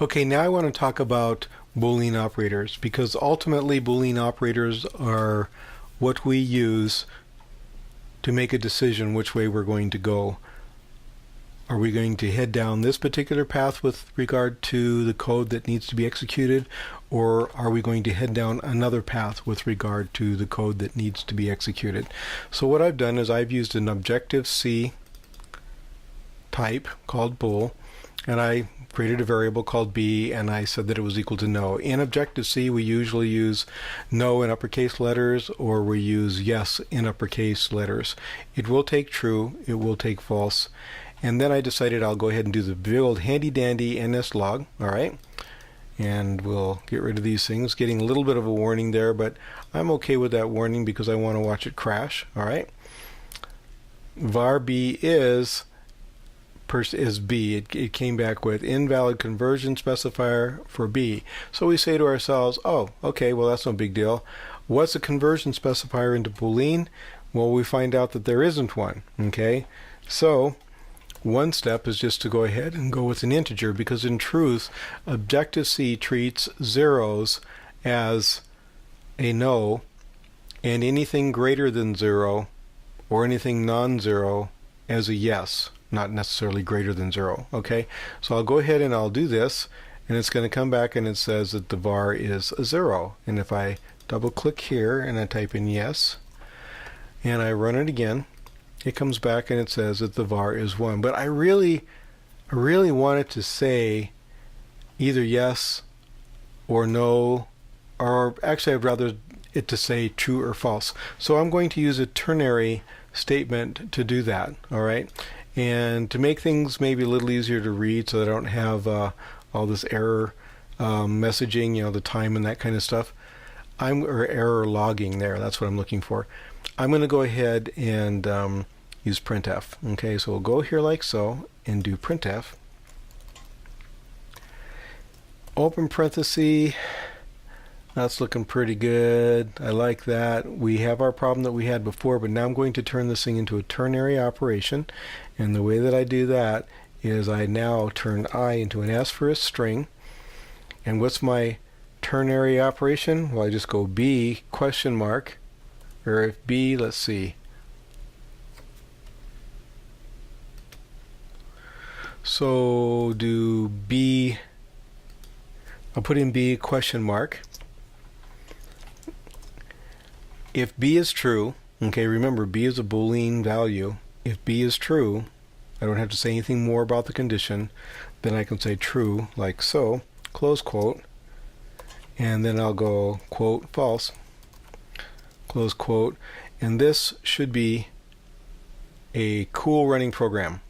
Okay, now I want to talk about Boolean operators, because ultimately Boolean operators are what we use to make a decision which way we're going to go. Are we going to head down this particular path with regard to the code that needs to be executed, or are we going to head down another path with regard to the code that needs to be executed? So what I've done is I've used an Objective-C type called bool, and I created a variable called b, and I said that it was equal to no. In Objective-C, we usually use no in uppercase letters, or we use yes in uppercase letters. It will take true, it will take false, and then I decided I'll go ahead and do the big old handy-dandy nslog, alright? And we'll get rid of these things. Getting a little bit of a warning there, but I'm okay with that warning because I want to watch it crash, alright? var b is b. It came back with invalid conversion specifier for b. So we say to ourselves, oh, okay, well that's no big deal. What's a conversion specifier into Boolean? Well, we find out that there isn't one. Okay, so one step is just to go ahead and go with an integer, because in truth, Objective-C treats zeros as a no, and anything greater than 0 or anything non-zero as a yes, not necessarily greater than 0. Okay, so I'll go ahead and I'll do this, and it's going to come back and it says that the var is a 0. And if I double click here and I type in yes and I run it again, it comes back and it says that the var is 1. But I really want it to say either yes or no, or actually I'd rather it to say true or false. So I'm going to use a ternary statement to do that. Alright, and to make things maybe a little easier to read so that I don't have all this error messaging, you know, the time and that kind of stuff, or error logging there, that's what I'm looking for. I'm going to go ahead and use printf. Okay, so we'll go here like so and do printf. Open parenthesis. That's looking pretty good. I like that. We have our problem that we had before, but now I'm going to turn this thing into a ternary operation. And the way that I do that is I now turn I into an S for a string. And what's my ternary operation? Well, I just go B question mark, or if B, let's see. So do B, I'll put in B question mark. If b is true, okay, remember b is a Boolean value. If b is true, I don't have to say anything more about the condition. Then I can say true, like so, close quote, and then I'll go quote false, close quote, and this should be a cool running program.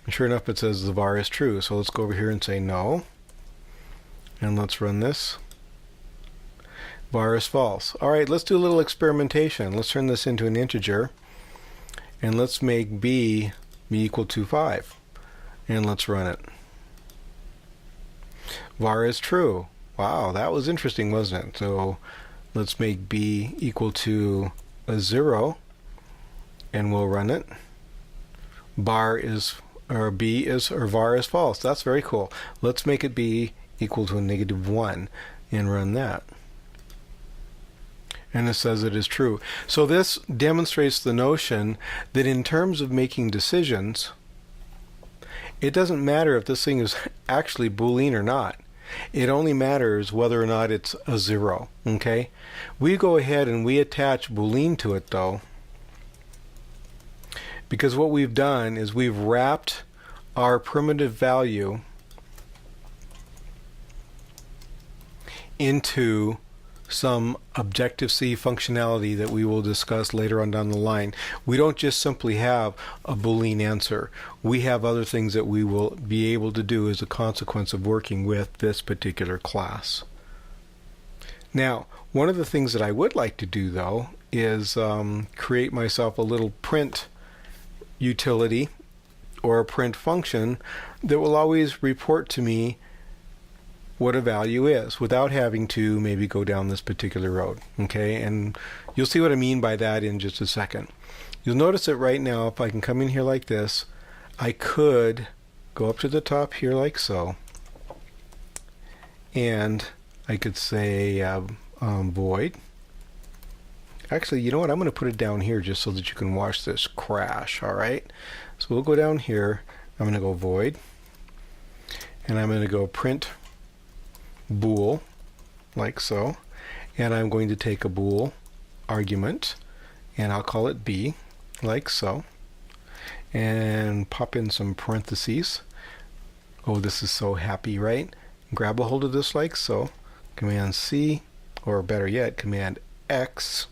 And sure enough, it says the var is true. So let's go over here and say no, and let's run this. Var is false. Alright, let's do a little experimentation. Let's turn this into an integer, and let's make b equal to 5, and let's run it. Var is true. Wow, that was interesting, wasn't it? So let's make b equal to a 0, and we'll run it. Var is, or b is, or var is false. That's very cool. Let's make it b equal to a -1 and run that. And it says it is true. So this demonstrates the notion that in terms of making decisions, it doesn't matter if this thing is actually Boolean or not. It only matters whether or not it's a 0. Okay? We go ahead and we attach Boolean to it though, because what we've done is we've wrapped our primitive value into some Objective-C functionality that we will discuss later on down the line. We don't just simply have a Boolean answer. We have other things that we will be able to do as a consequence of working with this particular class. Now, one of the things that I would like to do though is create myself a little print utility or a print function that will always report to me what a value is without having to maybe go down this particular road. Okay, and you'll see what I mean by that in just a second. You'll notice that right now, if I can come in here like this, I could go up to the top here like so, and I could say void. Actually, you know what? I'm going to put it down here just so that you can watch this crash. All right. So we'll go down here. I'm going to go void, and I'm going to go print bool, like so, and I'm going to take a bool argument, and I'll call it b, like so, and pop in some parentheses. Oh, this is so happy, right? Grab a hold of this like so, Command C, or better yet, Command X,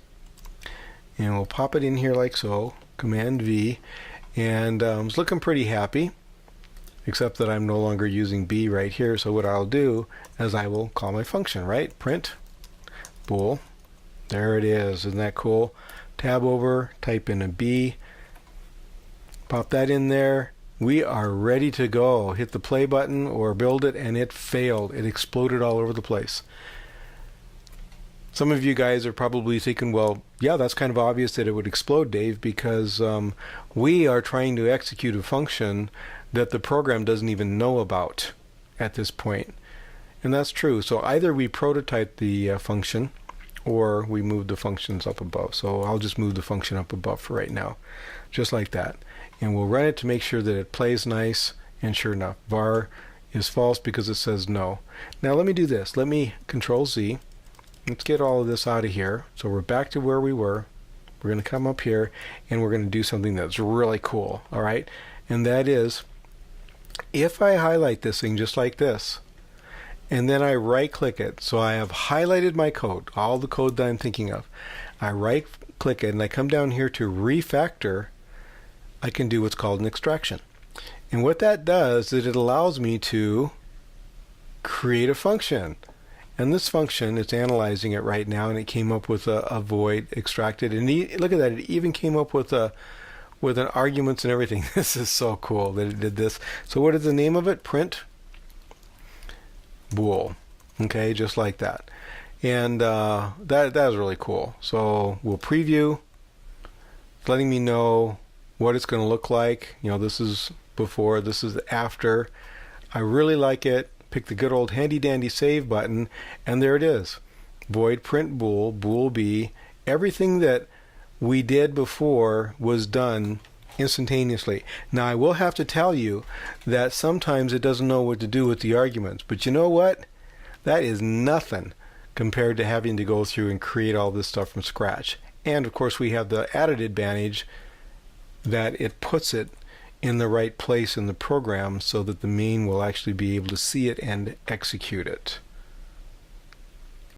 and we'll pop it in here like so, Command V, and it's looking pretty happy, except that I'm no longer using B right here. So what I'll do is I will call my function, right? Print bool. There it is. Isn't that cool? Tab over, type in a B, pop that in there. We are ready to go. Hit the play button or build it, and it failed. It exploded all over the place. Some of you guys are probably thinking, well, yeah, that's kind of obvious that it would explode, Dave, because we are trying to execute a function that the program doesn't even know about at this point. And that's true. So either we prototype the function, or we move the functions up above. So I'll just move the function up above for right now, just like that. And we'll run it to make sure that it plays nice, and sure enough, var is false because it says no. Now let me do this. Let me Control Z. Let's get all of this out of here. So we're back to where we were. We're going to come up here, and we're going to do something that's really cool, all right? And that is, if I highlight this thing just like this, and then I right-click it, so I have highlighted my code, all the code that I'm thinking of. I right-click it, and I come down here to refactor. I can do what's called an extraction. And what that does is it allows me to create a function. And this function, it's analyzing it right now, and it came up with a void extracted. And look at that, it even came up with an arguments and everything. This is so cool that it did this. So what is the name of it? Print bool. Okay, just like that. And that is really cool. So we'll preview. It's letting me know what it's going to look like. You know, this is before, this is after. I really like it. Pick the good old handy dandy save button, and there it is. Void print bool, bool b. Everything that we did before was done instantaneously. Now I will have to tell you that sometimes it doesn't know what to do with the arguments, but you know what? That is nothing compared to having to go through and create all this stuff from scratch. And of course we have the added advantage that it puts it in the right place in the program so that the main will actually be able to see it and execute it.